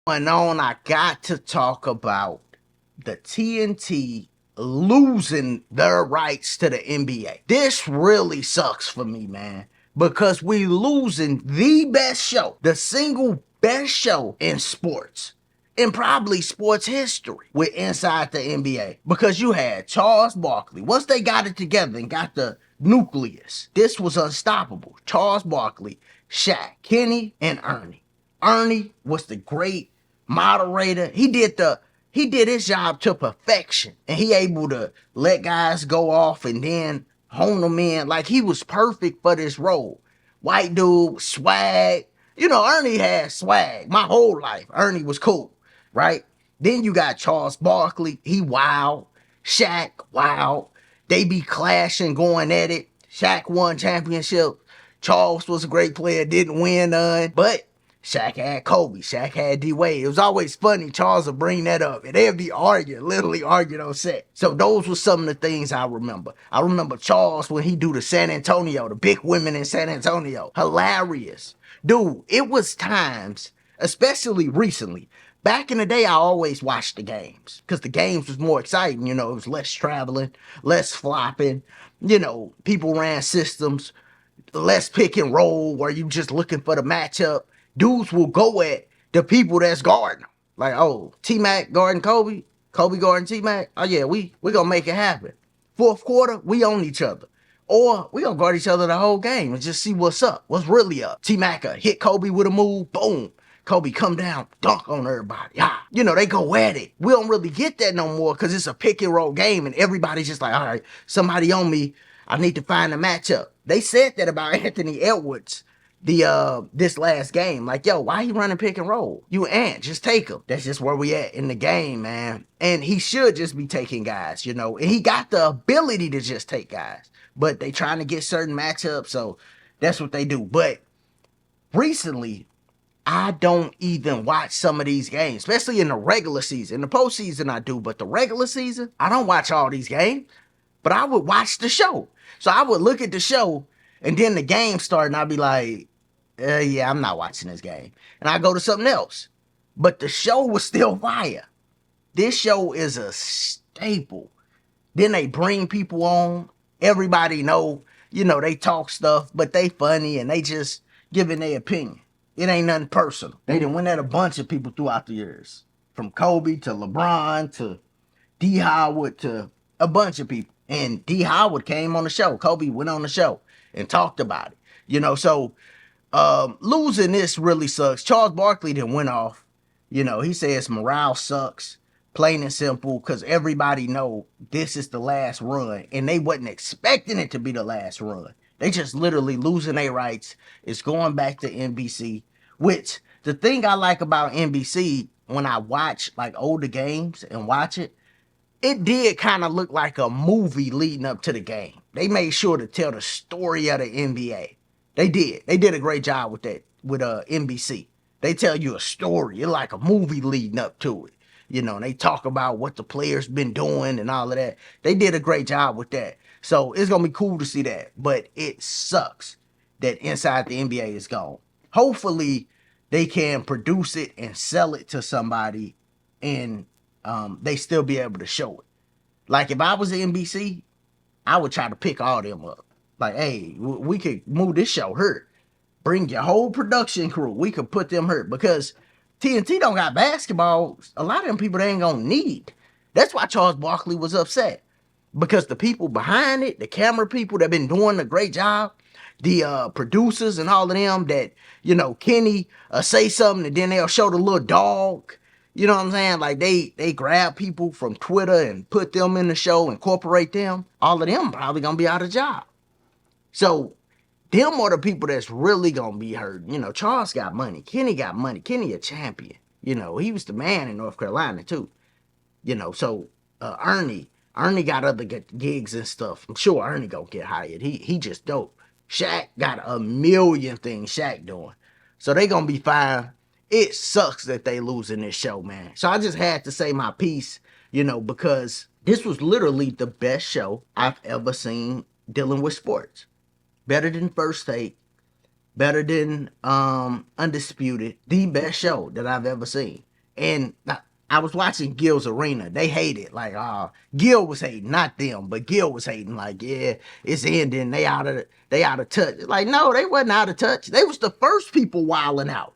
And on, I got to talk about the TNT losing their rights to the NBA. This really sucks for me, man, because we losing the best show, the single best show in sports, in probably sports history, with Inside the NBA. Because you had Charles Barkley. Once they got it together and got the nucleus, this was unstoppable. Charles Barkley, Shaq, Kenny, and Ernie. Ernie was the great moderator. He did his job to perfection, and he able to let guys go off and then hone them in. Like, he was perfect for this role. White dude, swag. Ernie had swag my whole life. Ernie was cool, right? Then you got Charles Barkley. He wild. Shaq, wild. They be clashing, going at it. Shaq won championship. Charles was a great player, didn't win none. But Shaq had Kobe. Shaq had D-Wade. It was always funny. Charles would bring that up, and they'd be arguing, literally arguing on set. So those were some of the things I remember. I remember Charles when he do the San Antonio, the big women in San Antonio. Hilarious. Dude, it was times, especially recently. Back in the day, I always watched the games because the games was more exciting. It was less traveling, less flopping. People ran systems, less pick and roll where you just looking for the matchup. Dudes will go at the people that's guarding them. Like, oh, T-Mac guarding Kobe, Kobe guarding T-Mac. Oh yeah, we gonna make it happen. Fourth quarter, we own each other. Or we gonna guard each other the whole game and just see what's up, what's really up. T-Mac hit Kobe with a move, boom. Kobe come down, dunk on everybody. They go at it. We don't really get that no more because it's a pick and roll game and everybody's just like, all right, somebody on me. I need to find a matchup. They said that about Anthony Edwards this last game. Like, yo, why he running pick and roll? You ain't, just take him. That's just where we at in the game, man. And he should just be taking guys, and he got the ability to just take guys. But they trying to get certain matchups, so that's what they do. But recently, I don't even watch some of these games, especially in the regular season. In the postseason, I do, but the regular season, I don't watch all these games. But I would watch the show. So I would look at the show, and then the game started, and I'd be like, yeah, I'm not watching this game. And I go to something else. But the show was still fire. This show is a staple. Then they bring people on. Everybody know, they talk stuff, but they funny, and they just giving their opinion. It ain't nothing personal. They done went at a bunch of people throughout the years. From Kobe to LeBron to D. Howard to a bunch of people. And D. Howard came on the show. Kobe went on the show and talked about it. So losing this really sucks. Charles Barkley then went off. He says morale sucks, plain and simple, because everybody know this is the last run. And they wasn't expecting it to be the last run. They just literally losing their rights. It's going back to NBC, which the thing I like about NBC when I watch like older games and watch it, it did kind of look like a movie leading up to the game. They made sure to tell the story of the NBA. They did. They did a great job with that, with NBC. They tell you a story. It's like a movie leading up to it. And they talk about what the players been doing and all of that. They did a great job with that. So it's going to be cool to see that. But it sucks that Inside the NBA is gone. Hopefully, they can produce it and sell it to somebody and they still be able to show it. Like, if I was at NBC, I would try to pick all them up. Like, hey, we could move this show here. Bring your whole production crew. We could put them here because TNT don't got basketball. A lot of them people they ain't gonna need. That's why Charles Barkley was upset, because the people behind it, the camera people that been doing a great job, the producers and all of them that, Kenny say something and then they'll show the little dog. You know what I'm saying? Like, they grab people from Twitter and put them in the show, incorporate them. All of them probably gonna be out of job. So them are the people that's really gonna be hurt. Charles got money. Kenny got money. Kenny a champion. He was the man in North Carolina too. So Ernie got other gigs and stuff. I'm sure Ernie gonna get hired. He just dope. Shaq got a million things Shaq doing. So they gonna be fine. It sucks that they losing this show, man. So I just had to say my piece, because this was literally the best show I've ever seen dealing with sports. Better than First Take, better than Undisputed. The best show that I've ever seen. And I was watching Gil's Arena. They hated, like, Gil was hating, not them, but Gil was hating, like, yeah, it's ending. They out of touch. Like, no, they wasn't out of touch. They was the first people wilding out.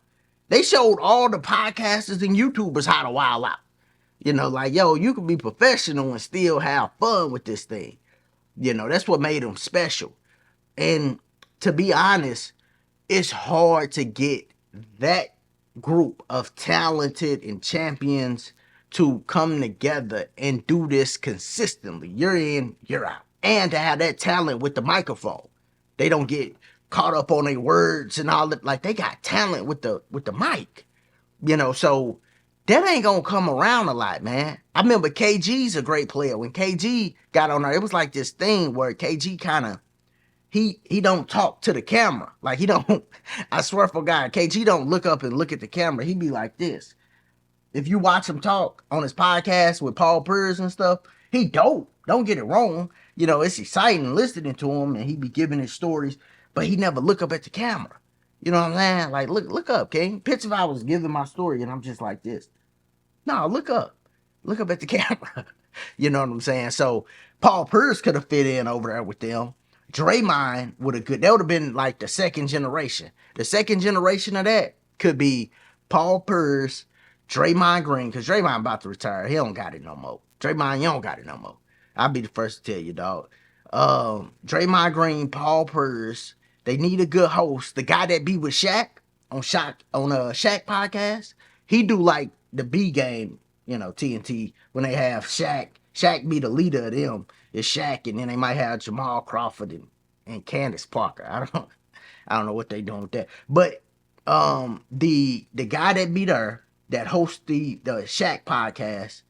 They showed all the podcasters and YouTubers how to wild out. You know, like, yo, you can be professional and still have fun with this thing. You know, that's what made them special. And to be honest, it's hard to get that group of talented and champions to come together and do this consistently. You're in, you're out. And to have that talent with the microphone. They don't get caught up on their words and all that. Like, they got talent with the mic. You know, so that ain't gonna come around a lot, man. I remember KG's a great player. When KG got on there, it was like this thing where KG kind of he don't talk to the camera. Like, he don't, I swear for God, KG don't look up and look at the camera. He be like this. If you watch him talk on his podcast with Paul Pierce and stuff, he dope. Don't get it wrong. You know, it's exciting listening to him and he be giving his stories, but he never look up at the camera. You know what I'm saying? Like, look up, King. Picture if I was giving my story and I'm just like this. No, look up. Look up at the camera. You know what I'm saying? So Paul Pierce could have fit in over there with them. Draymond would have good. That would have been like the second generation. The second generation of that could be Paul Pierce, Draymond Green, because Draymond about to retire. He don't got it no more. Draymond, you don't got it no more. I'll be the first to tell you, dog. Draymond Green, Paul Pierce. They need a good host. The guy that be with Shaq on Shaq podcast, he do like the B game, you know, TNT, when they have Shaq. Shaq be the leader of them. It's Shaq, and then they might have Jamal Crawford and Candace Parker. I don't know what they doing with that. But the guy that be there that hosts the Shaq podcast,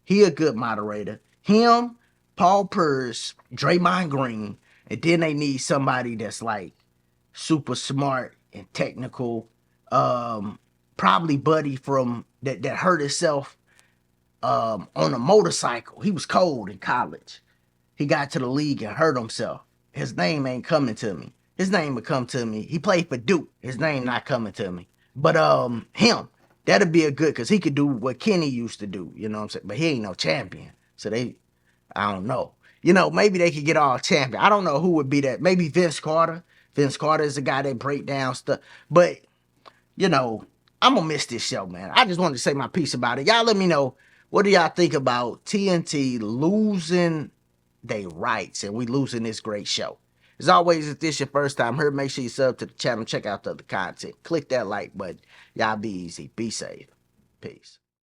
he a good moderator. Him, Paul Pierce, Draymond Green, and then they need somebody that's like super smart and technical. Probably Buddy from that hurt himself on a motorcycle. He was cold in college. He got to the league and hurt himself. His name ain't coming to me. His name would come to me. He played for Duke. His name not coming to me. But him, that'd be a good, because he could do what Kenny used to do. You know what I'm saying? But he ain't no champion. So I don't know. You know, maybe they could get all champion. I don't know who would be that. Maybe Vince Carter. Vince Carter is the guy that break down stuff. But, you know, I'm going to miss this show, man. I just wanted to say my piece about it. Y'all let me know, what do y'all think about TNT losing their rights and we losing this great show? As always, if this your first time here, make sure you sub to the channel, check out the other content. Click that like button. Y'all be easy. Be safe. Peace.